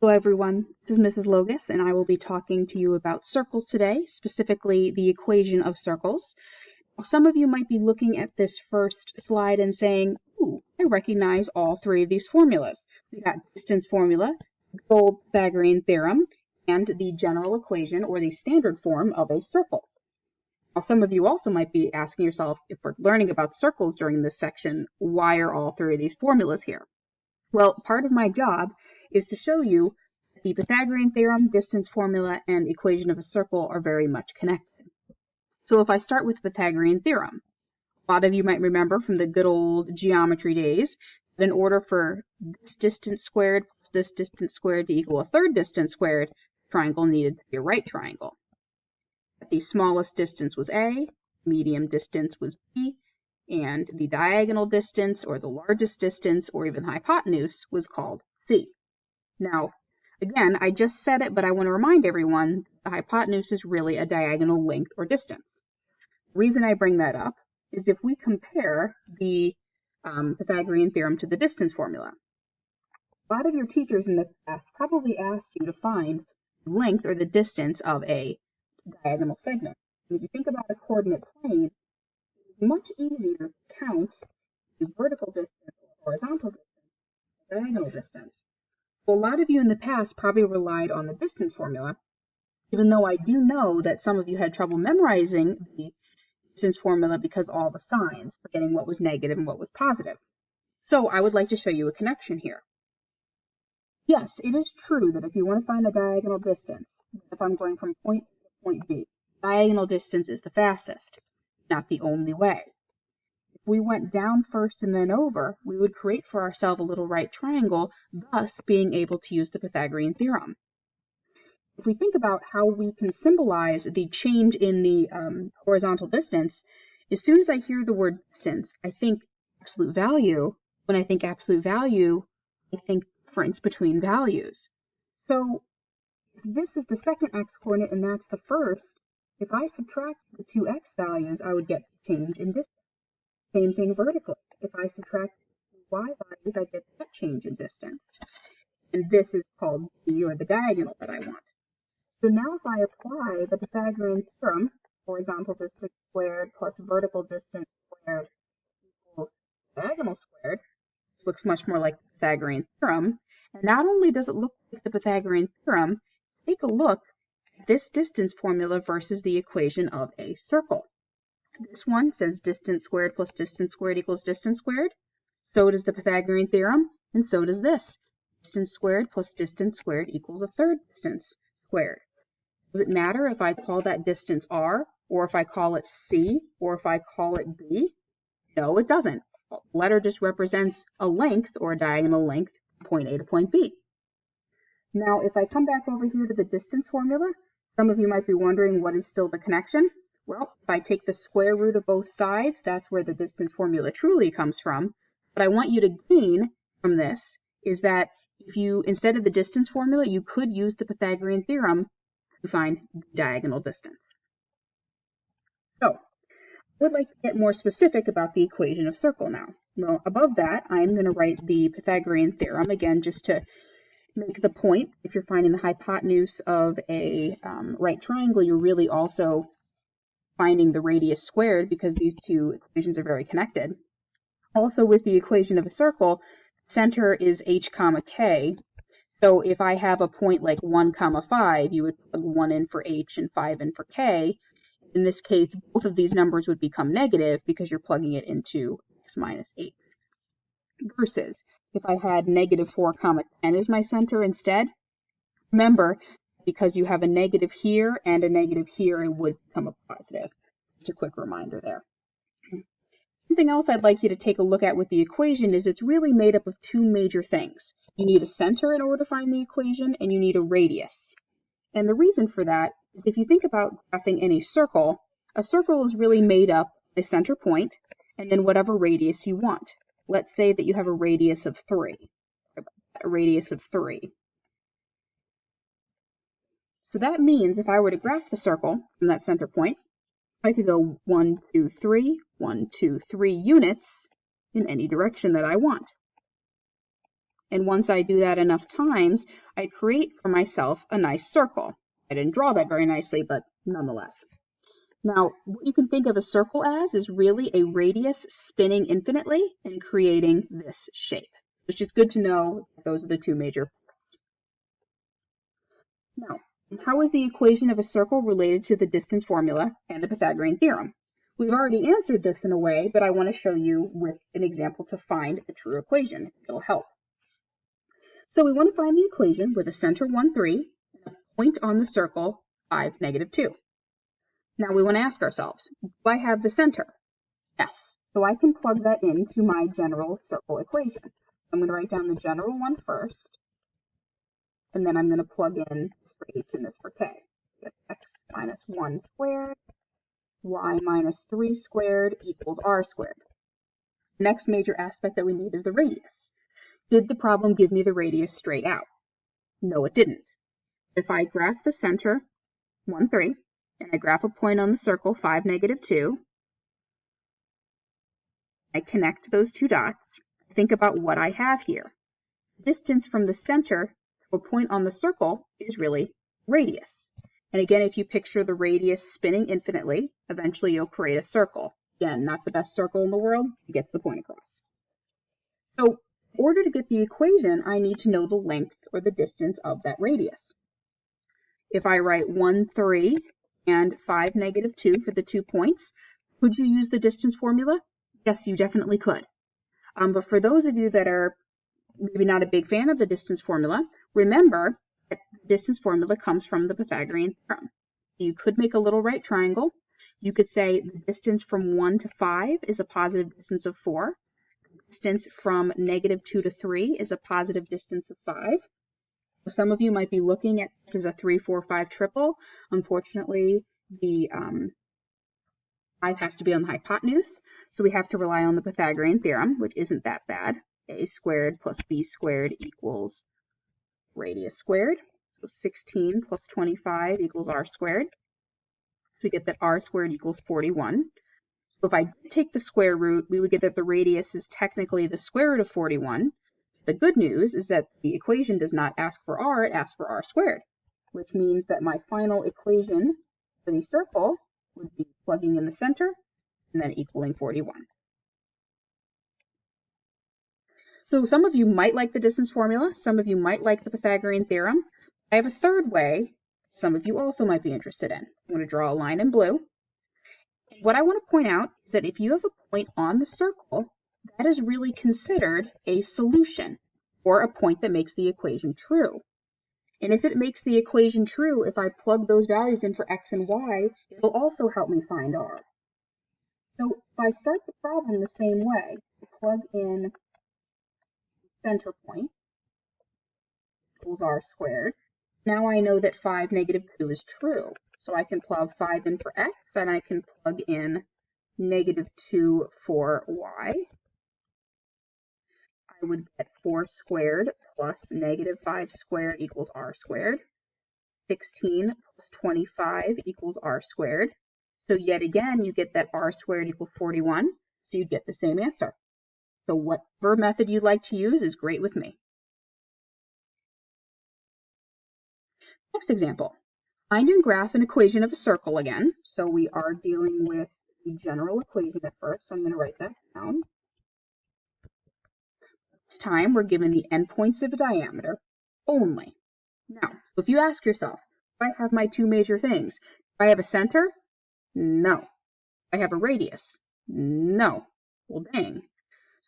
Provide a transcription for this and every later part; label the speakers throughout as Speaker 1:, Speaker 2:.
Speaker 1: Hello everyone, this is Mrs. Logus and I will be talking to you about circles today, specifically the equation of circles. Some of you might be looking at this first slide and saying, ooh, I recognize all three of these formulas. We got distance formula, old Pythagorean theorem, and the general equation or the standard form of a circle. Now, some of you also might be asking yourself, if we're learning about circles during this section, why are all three of these formulas here? Well, part of my job is to show you that the Pythagorean theorem, distance formula, and equation of a circle are very much connected. So if I start with Pythagorean theorem, a lot of you might remember from the good old geometry days that in order for this distance squared plus this distance squared to equal a third distance squared, the triangle needed to be a right triangle. The smallest distance was A, medium distance was B, and the diagonal distance or the largest distance or even hypotenuse was called C. Now, again, I just said it, but I want to remind everyone the hypotenuse is really a diagonal length or distance. The reason I bring that up is if we compare the Pythagorean theorem to the distance formula. A lot of your teachers in the past probably asked you to find the length or the distance of a diagonal segment. And if you think about a coordinate plane, it's much easier to count the vertical distance or horizontal distance, or diagonal distance. So a lot of you in the past probably relied on the distance formula, even though I do know that some of you had trouble memorizing the distance formula because all the signs, forgetting what was negative and what was positive. So I would like to show you a connection here. Yes, it is true that if you want to find the diagonal distance, if I'm going from point A to point B, diagonal distance is the fastest, not the only way. If we went down first and then over, we would create for ourselves a little right triangle, thus being able to use the Pythagorean theorem. If we think about how we can symbolize the change in the horizontal distance, as soon as I hear the word distance, I think absolute value. When I think absolute value, I think difference between values. So if this is the second x coordinate and that's the first, if I subtract the two x values, I would get change in distance. Same thing vertically. If I subtract the y values, I get that change in distance. And this is called B, or the diagonal that I want. So now if I apply the Pythagorean theorem, horizontal distance squared plus vertical distance squared equals diagonal squared, this looks much more like the Pythagorean theorem. And not only does it look like the Pythagorean theorem, take a look at this distance formula versus the equation of a circle. This one says distance squared plus distance squared equals distance squared. So does the Pythagorean theorem, and so does this. Distance squared plus distance squared equals a third distance squared. Does it matter if I call that distance R, or if I call it C, or if I call it B? No, it doesn't. The letter just represents a length or a diagonal length from point A to point B. Now, if I come back over here to the distance formula, some of you might be wondering what is still the connection. Well, if I take the square root of both sides, that's where the distance formula truly comes from. What I want you to gain from this is that if you, instead of the distance formula, you could use the Pythagorean theorem to find the diagonal distance. So, I would like to get more specific about the equation of circle now. Well, above that, I'm going to write the Pythagorean theorem, again, just to make the point. If you're finding the hypotenuse of a right triangle, you're really also finding the radius squared because these two equations are very connected. Also, with the equation of a circle, center is h comma k. So if I have a point like 1 comma 5, you would plug 1 in for h and 5 in for k. In this case, both of these numbers would become negative because you're plugging it into x minus 8. Versus if I had negative 4 comma 10 as my center instead, remember, because you have a negative here and a negative here, it would become a positive. Just a quick reminder there. Something else I'd like you to take a look at with the equation is it's really made up of two major things. You need a center in order to find the equation, and you need a radius. And the reason for that, if you think about graphing any circle, a circle is really made up of a center point and then whatever radius you want. Let's say that you have a radius of 3. A radius of 3. So that means if I were to graph the circle from that center point, I could go 1, 2, 3, 1, 2, 3 units in any direction that I want. And once I do that enough times, I create for myself a nice circle. I didn't draw that very nicely, but nonetheless. Now, what you can think of a circle as is really a radius spinning infinitely and creating this shape. It's just good to know that those are the two major parts. Now, how is the equation of a circle related to the distance formula and the Pythagorean theorem? We've already answered this in a way, but I want to show you with an example to find the true equation. It'll help. So we want to find the equation with a center 1, 3, and a point on the circle 5, negative 2. Now we want to ask ourselves, do I have the center? Yes. So I can plug that into my general circle equation. I'm going to write down the general one first, and then I'm going to plug in this for h and this for k. We have x minus 1 squared, y minus 3 squared equals r squared. The next major aspect that we need is the radius. Did the problem give me the radius straight out? No, it didn't. If I graph the center, 1, 3, and I graph a point on the circle, 5, negative 2, I connect those two dots, think about what I have here. The distance from the center to a point on the circle is really radius. And again, if you picture the radius spinning infinitely, eventually you'll create a circle. Again, not the best circle in the world, it gets the point across. So in order to get the equation, I need to know the length or the distance of that radius. If I write 1, 3, and 5, negative 2 for the 2 points, could you use the distance formula? Yes, you definitely could. But for those of you that are maybe not a big fan of the distance formula, remember that the distance formula comes from the Pythagorean theorem. You could make a little right triangle. You could say the distance from 1 to 5 is a positive distance of 4. The distance from negative 2 to 3 is a positive distance of 5. Some of you might be looking at this as a 3, 4, 5 triple. Unfortunately, the 5 has to be on the hypotenuse, so we have to rely on the Pythagorean theorem, which isn't that bad. A squared plus b squared equals radius squared. So 16 plus 25 equals r squared. So we get that r squared equals 41. So if I take the square root, we would get that the radius is technically the square root of 41. The good news is that the equation does not ask for r, it asks for r squared, which means that my final equation for the circle would be plugging in the center and then equaling 41. So some of you might like the distance formula, some of you might like the Pythagorean theorem. I have a third way some of you also might be interested in. I'm going to draw a line in blue. What I want to point out is that if you have a point on the circle, that is really considered a solution, or a point that makes the equation true. And if it makes the equation true, if I plug those values in for x and y, it'll also help me find r. So if I start the problem the same way, I plug in center point equals r squared. Now I know that 5, negative 2 is true. So I can plug 5 in for x, and I can plug in negative 2 for y. I would get 4 squared plus negative 5 squared equals r squared. 16 plus 25 equals r squared. So yet again, you get that r squared equals 41, so you get the same answer. So whatever method you'd like to use is great with me. Next example. Find and graph an equation of a circle again. So we are dealing with the general equation at first, so I'm going to write that down. This time we're given the endpoints of a diameter only. Now, if you ask yourself, do I have my two major things? Do I have a center? No. Do I have a radius? No. Well, dang.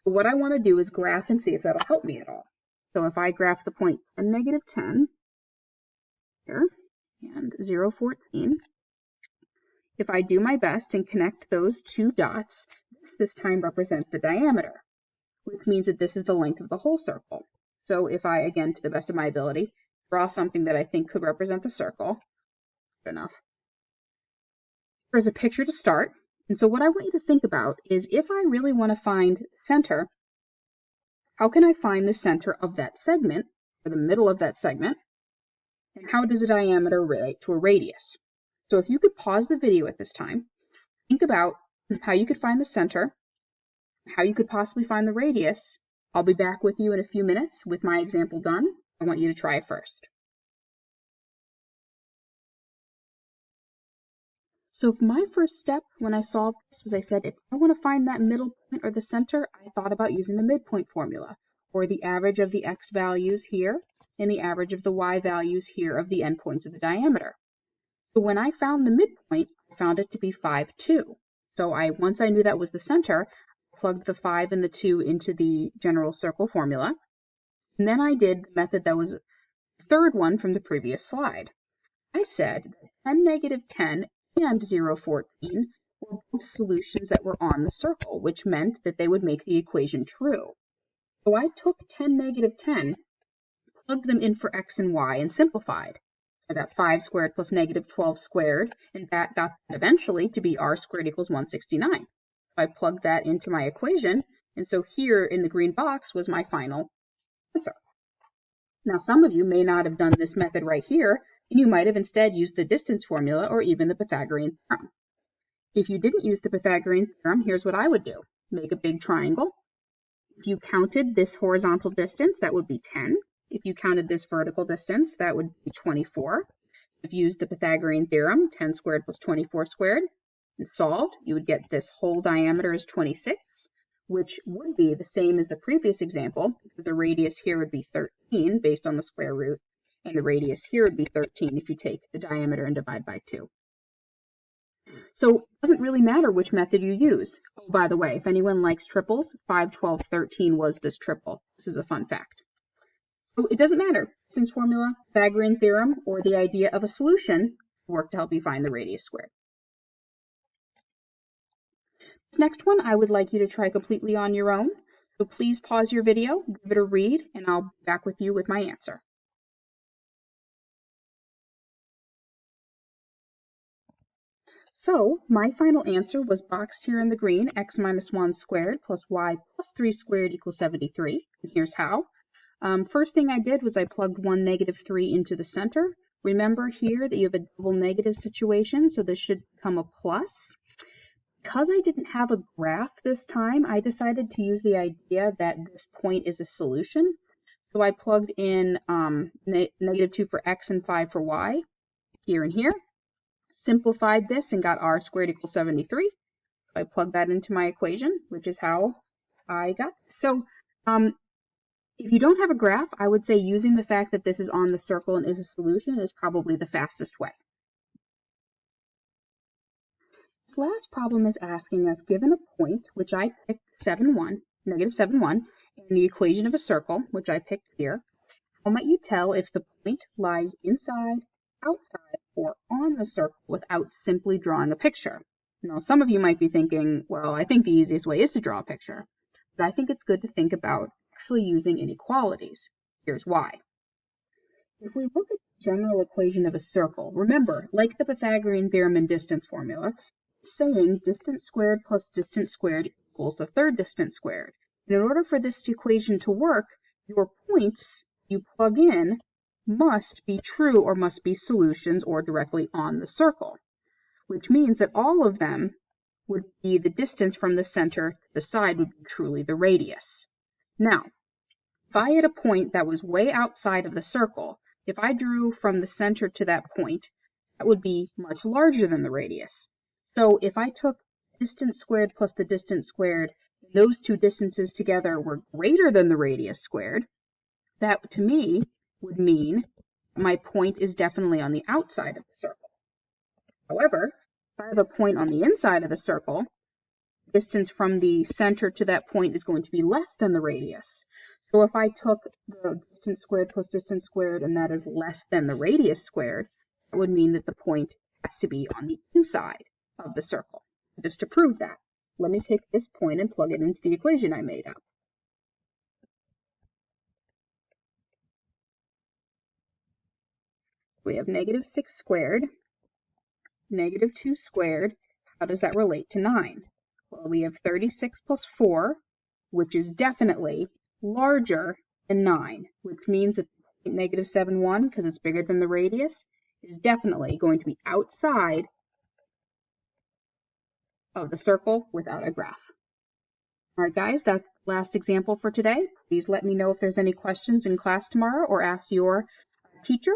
Speaker 1: So what I want to do is graph and see if that'll help me at all. So if I graph the point 10, negative 10 here and 0, 14, if I do my best and connect those two dots, this time represents the diameter, which means that this is the length of the whole circle. So if I, again, to the best of my ability, draw something that I think could represent the circle, good enough. Here's a picture to start. And so what I want you to think about is if I really want to find center, how can I find the center of that segment, or the middle of that segment, and how does a diameter relate to a radius? So if you could pause the video at this time, think about how you could find the center, how you could possibly find the radius, I'll be back with you in a few minutes with my example done. I want you to try it first. So for my first step when I solved this was I said, if I want to find that middle point or the center, I thought about using the midpoint formula, or the average of the x values here and the average of the y values here of the endpoints of the diameter. So when I found the midpoint, I found it to be 5, 2. So once I knew that was the center, I plugged the 5 and the 2 into the general circle formula. And then I did the method that was the third one from the previous slide. I said that 10, negative 10 and 0, 14 were both solutions that were on the circle, which meant that they would make the equation true. So I took 10, negative 10, plugged them in for x and y, and simplified. I got 5 squared plus negative 12 squared, and that got eventually to be r squared equals 169. So I plugged that into my equation, and so here in the green box was my final answer. Now, some of you may not have done this method right here, and you might have instead used the distance formula or even the Pythagorean theorem. If you didn't use the Pythagorean theorem, here's what I would do. Make a big triangle. If you counted this horizontal distance, that would be 10. If you counted this vertical distance, that would be 24. If you used the Pythagorean theorem, 10 squared plus 24 squared, and solved, you would get this whole diameter is 26, which would be the same as the previous example, because the radius here would be 13 based on the square root, and the radius here would be 13 if you take the diameter and divide by 2. So it doesn't really matter which method you use. Oh, by the way, if anyone likes triples, 5, 12, 13 was this triple. This is a fun fact. So it doesn't matter. Distance formula, Pythagorean theorem, or the idea of a solution work to help you find the radius squared. This next one I would like you to try completely on your own. So please pause your video, give it a read, and I'll be back with you with my answer. So my final answer was boxed here in the green, x minus 1 squared plus y plus 3 squared equals 73. And here's how. First thing I did was I plugged 1, negative 3 into the center. Remember here that you have a double negative situation, so this should become a plus. Because I didn't have a graph this time, I decided to use the idea that this point is a solution. So I plugged in negative 2 for x and 5 for y, here and here. Simplified this and got r squared equals 73. So I plugged that into my equation, which is how I got this. So if you don't have a graph, I would say using the fact that this is on the circle and is a solution is probably the fastest way. This last problem is asking us, given a point, which I picked 7, 1, negative 7, 1, and the equation of a circle, which I picked here, how might you tell if the point lies inside, outside, or on the circle without simply drawing a picture? Now, some of you might be thinking, well, I think the easiest way is to draw a picture, but I think it's good to think about actually using inequalities. Here's why. If we look at the general equation of a circle, remember, like the Pythagorean theorem and distance formula, it's saying distance squared plus distance squared equals the third distance squared. And in order for this equation to work, your points you plug in must be true or must be solutions or directly on the circle, which means that all of them would be the distance from the center to the side would be truly the radius. Now, if I had a point that was way outside of the circle, if I drew from the center to that point, that would be much larger than the radius. So if I took distance squared plus the distance squared, those two distances together were greater than the radius squared, that to me would mean my point is definitely on the outside of the circle. However, if I have a point on the inside of the circle, distance from the center to that point is going to be less than the radius. So if I took the distance squared plus distance squared, and that is less than the radius squared, that would mean that the point has to be on the inside of the circle. Just to prove that, let me take this point and plug it into the equation I made up. We have negative 6 squared, negative 2 squared. How does that relate to 9? Well, we have 36 plus 4, which is definitely larger than 9, which means that negative 7, 1, because it's bigger than the radius, is definitely going to be outside of the circle without a graph. All right, guys, that's the last example for today. Please let me know if there's any questions in class tomorrow or ask your teacher